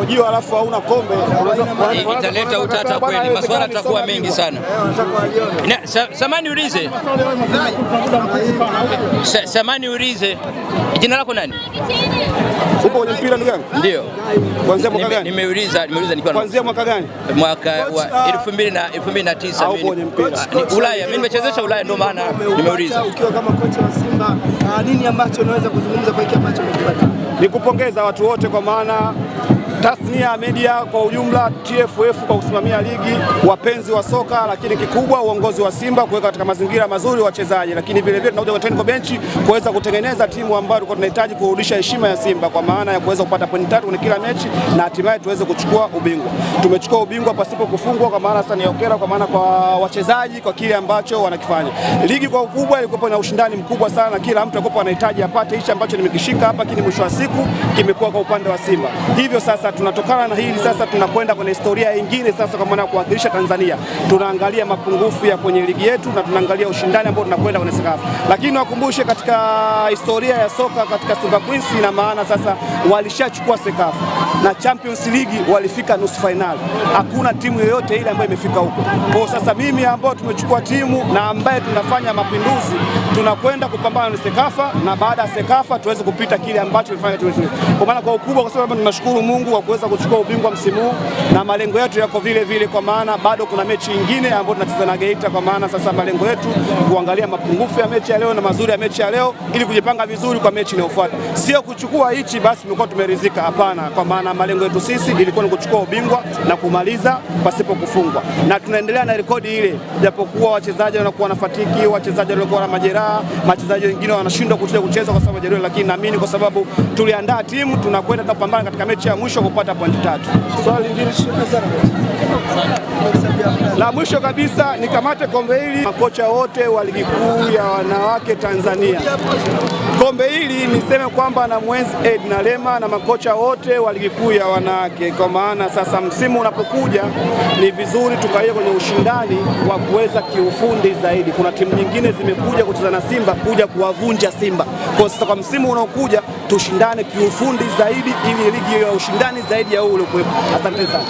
unahojiwa alafu hauna kombe italeta utata kweli, maswala yatakuwa mengi sana. Samani ulize. Samani ulize. Jina lako nani? Upo kwenye mpira ndugu yangu? Ndio. Kuanzia mwaka gani? Nimeuliza nikiwa kuanzia mwaka gani? Mwaka wa 2009 mimi. Kwenye mpira. Ulaya, mimi nimechezesha Ulaya ndio maana nimeuliza. Ukiwa kama kocha wa Simba, nini ambacho unaweza kuzungumza kwa hiki ambacho umekipata? Nikupongeza watu wote kwa maana tasnia ya media kwa ujumla, TFF kwa kusimamia ligi, wapenzi wa soka, lakini kikubwa uongozi wa Simba kuweka katika mazingira mazuri wachezaji, lakini vile vile tunakuja kwa technical bench kuweza kutengeneza timu ambayo tulikuwa tunahitaji kurudisha heshima ya Simba kwa maana ya kuweza kupata pointi 3 kwenye kila mechi na hatimaye tuweze kuchukua ubingwa. Tumechukua ubingwa pasipo kufungwa kwa maana sasa ni hongera kwa maana kwa wachezaji kwa kile ambacho wanakifanya. Ligi kwa ukubwa ilikuwa na ushindani mkubwa sana, kila mtu alikuwa anahitaji apate hicho ambacho nimekishika hapa, lakini mwisho wa siku kimekuwa kwa upande wa Simba. Hivyo sasa tunatokana na hili sasa tunakwenda kwenye historia nyingine sasa kwa maana ya kuwakilisha Tanzania. Tunaangalia mapungufu ya kwenye ligi yetu na tunaangalia ushindani ambao tunakwenda kwenye Sekafa. Lakini wakumbushe katika historia ya soka katika Simba Queens, ina maana sasa walishachukua Sekafa na Champions League walifika nusu finali. Hakuna timu yoyote ile ambayo imefika huko. Kwa sasa mimi ambao tumechukua timu na ambaye tunafanya mapinduzi, tunakwenda kupambana na Sekafa na baada ya Sekafa tuweze kupita kile ambacho tulifanya tuweze. Kwa maana kwa ukubwa kwa sababu tunashukuru Mungu kwa kuweza kuchukua ubingwa msimu huu na malengo yetu yako vile vile, kwa maana bado kuna mechi nyingine ambayo tunacheza na Geita. Kwa maana sasa malengo yetu kuangalia mapungufu ya mechi ya leo na mazuri ya mechi ya leo ili kujipanga vizuri kwa mechi inayofuata, sio kuchukua hichi basi tumekuwa tumeridhika. Hapana, kwa maana malengo yetu sisi ilikuwa ni kuchukua ubingwa na kumaliza pasipo kufungwa, na tunaendelea na rekodi ile, japokuwa wachezaji wanakuwa na fatiki, wachezaji walikuwa na majeraha, wachezaji wengine wanashindwa kucheza kwa sababu majeraha, lakini naamini kwa sababu tuliandaa timu tunakwenda kupambana katika mechi ya mwisho kupata pointi 3. Swali lingine la mwisho kabisa ni kamate kombe hili makocha wote wa ligi kuu ya wanawake Tanzania. Kombe hili niseme kwamba na mwenzi Edna Lema na makocha wote wa ligi kuu ya wanawake, kwa maana sasa msimu unapokuja ni vizuri tukaie kwenye ushindani wa kuweza kiufundi zaidi. Kuna timu nyingine zimekuja kucheza na Simba kuja kuwavunja Simba. Kwa sasa kwa msimu unaokuja tushindane kiufundi zaidi ili ligi ya ushindani zaidi ya ule kuwepo. Asante sana.